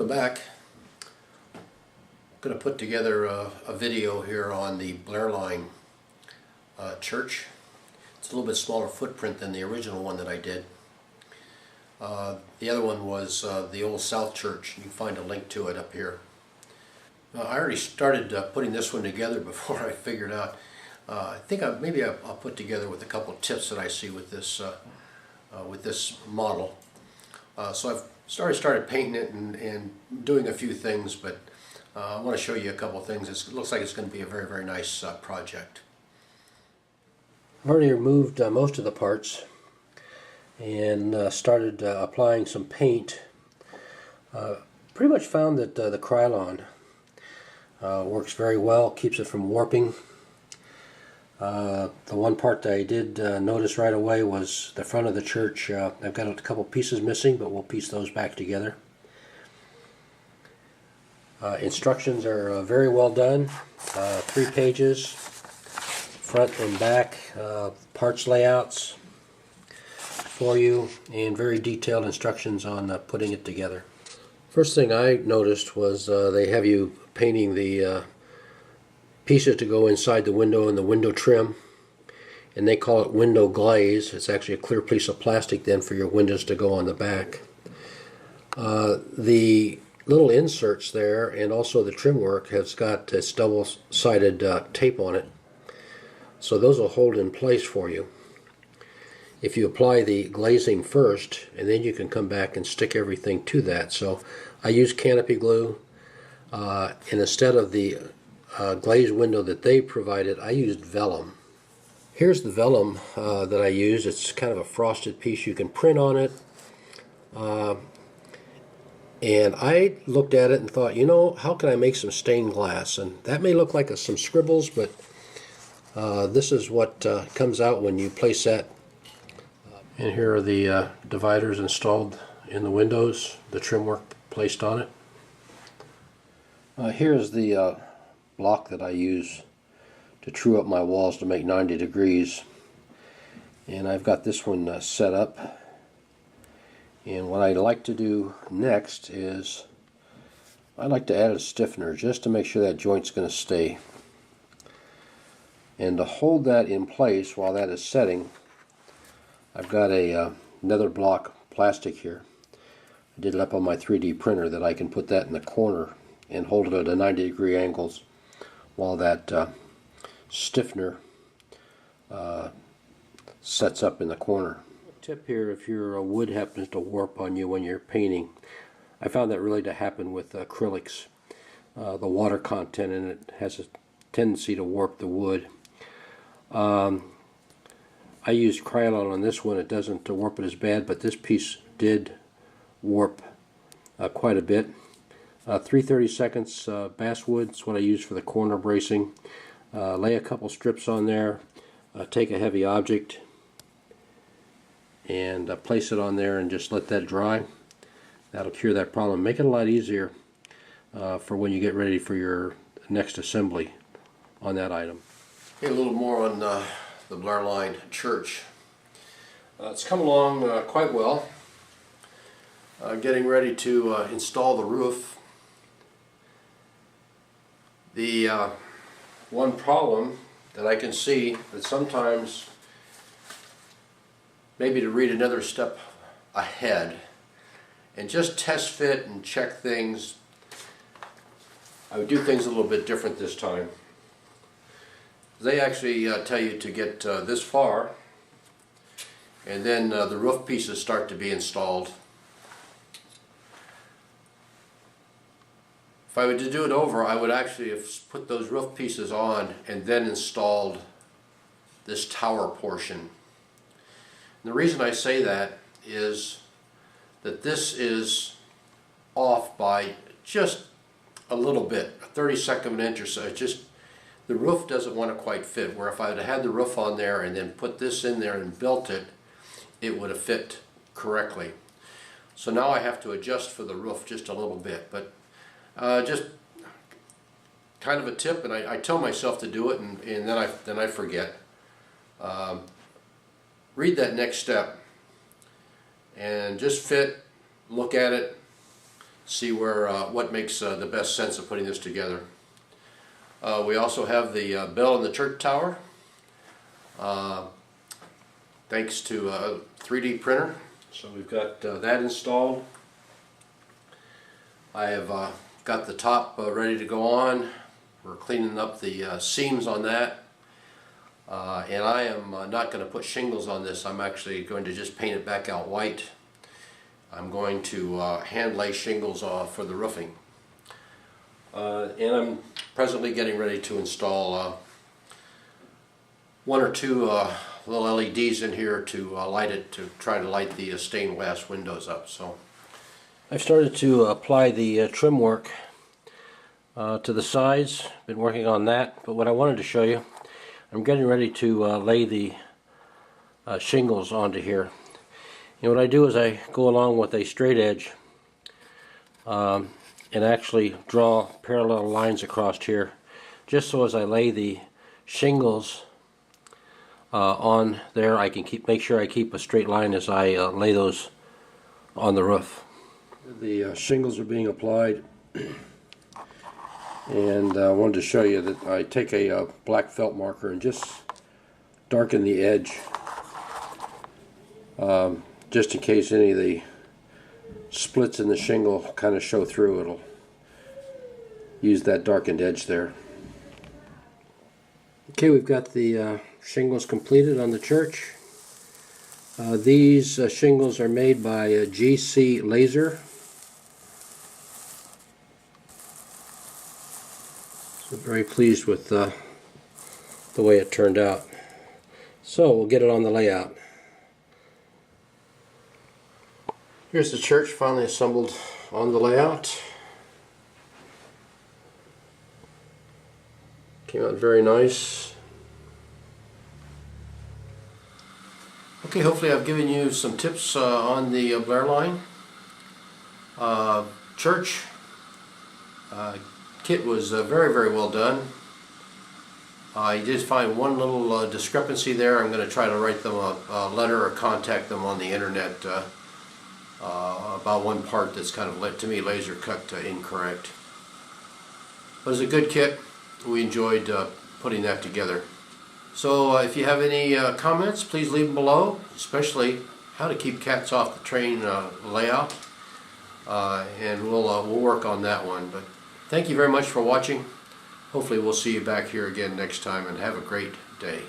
Welcome back. I'm going to put together a video here on the Blair line church. It's a little bit smaller footprint than the original one that I did. The other one was the Old South Church. You can find a link to it up here. I already started putting this one together before I figured out. I think maybe I'll put together with a couple of tips that I see with this model. So I've started painting it and doing a few things, but I want to show you a couple of things. It looks like it's going to be a very, very nice project. I've already removed most of the parts and started applying some paint. Pretty much found that the Krylon works very well, keeps it from warping. The one part that I did notice right away was the front of the church. I've got a couple pieces missing, but we'll piece those back together. Instructions are very well done. 3 pages, front and back, parts layouts for you, and very detailed instructions on putting it together. First thing I noticed was they have you painting the pieces to go inside the window and the window trim, and they call it window glaze. It's actually a clear piece of plastic then for your windows to go on the back. The little inserts there and also the trim work has got this double-sided tape on it, so those will hold in place for you. If you apply the glazing first, and then you can come back and stick everything to that. So I use canopy glue, and instead of the glazed window that they provided, I used vellum. Here's the vellum that I used. It's kind of a frosted piece. You can print on it. And I looked at it and thought, you know, how can I make some stained glass? And that may look like some scribbles, but this is what comes out when you place that. And here are the dividers installed in the windows, the trim work placed on it. Here's the block that I use to true up my walls to make 90 degrees, and I've got this one set up. And what I like to do next is I like to add a stiffener just to make sure that joint's going to stay, and to hold that in place while that is setting, I've got a nether block plastic here. I did it up on my 3D printer that I can put that in the corner and hold it at a 90-degree angles while that stiffener sets up in the corner. Tip here, if your wood happens to warp on you when you're painting, I found that really to happen with acrylics. The water content in it has a tendency to warp the wood. I used Krylon on this one. It doesn't warp it as bad, but this piece did warp quite a bit. 3/32 basswood is what I use for the corner bracing. Lay a couple strips on there, take a heavy object and place it on there and just let that dry. That'll cure that problem. Make it a lot easier for when you get ready for your next assembly on that item. Okay, a little more on the Blair line church. It's come along quite well. Getting ready to install the roof. The one problem that I can see that sometimes maybe to read another step ahead and just test fit and check things, I would do things a little bit different this time. They actually tell you to get this far, and then the roof pieces start to be installed. If I were to do it over, I would actually have put those roof pieces on and then installed this tower portion. And the reason I say that is that this is off by just a little bit, a 32nd of an inch or so. It just, the roof doesn't want to quite fit, where if I had the roof on there and then put this in there and built it, it would have fit correctly. So now I have to adjust for the roof just a little bit, but just kind of a tip, and I tell myself to do it, and then I forget. Read that next step and just fit, look at it, see what makes the best sense of putting this together. We also have the bell in the church tower, thanks to a 3D printer. So we've got that installed. I have got the top ready to go on. We're cleaning up the seams on that. And I am not going to put shingles on this. I'm actually going to just paint it back out white. I'm going to hand lay shingles for the roofing. And I'm presently getting ready to install one or two little LEDs in here to light it, to try to light the stained glass windows up. So I've started to apply the trim work to the sides. Been working on that, but what I wanted to show you, I'm getting ready to lay the shingles onto here. And what I do is I go along with a straight edge and actually draw parallel lines across here, just so as I lay the shingles on there, I can make sure I keep a straight line as I lay those on the roof. The shingles are being applied, and I wanted to show you that I take a black felt marker and just darken the edge, just in case any of the splits in the shingle kind of show through. It'll use that darkened edge there. Okay, we've got the shingles completed on the church. These shingles are made by GC Laser. So very pleased with the way it turned out. So we'll get it on the layout. Here's the church finally assembled on the layout. Came out very nice. Okay, hopefully I've given you some tips on the Blair line. Church kit was very, very well done. I did find one little discrepancy there. I'm going to try to write them a letter or contact them on the internet about one part that's kind of, to me, laser cut incorrect. But it's a good kit. We enjoyed putting that together. So if you have any comments, please leave them below, especially how to keep cats off the train layout, and we'll work on that one. But thank you very much for watching. Hopefully we'll see you back here again next time, and have a great day.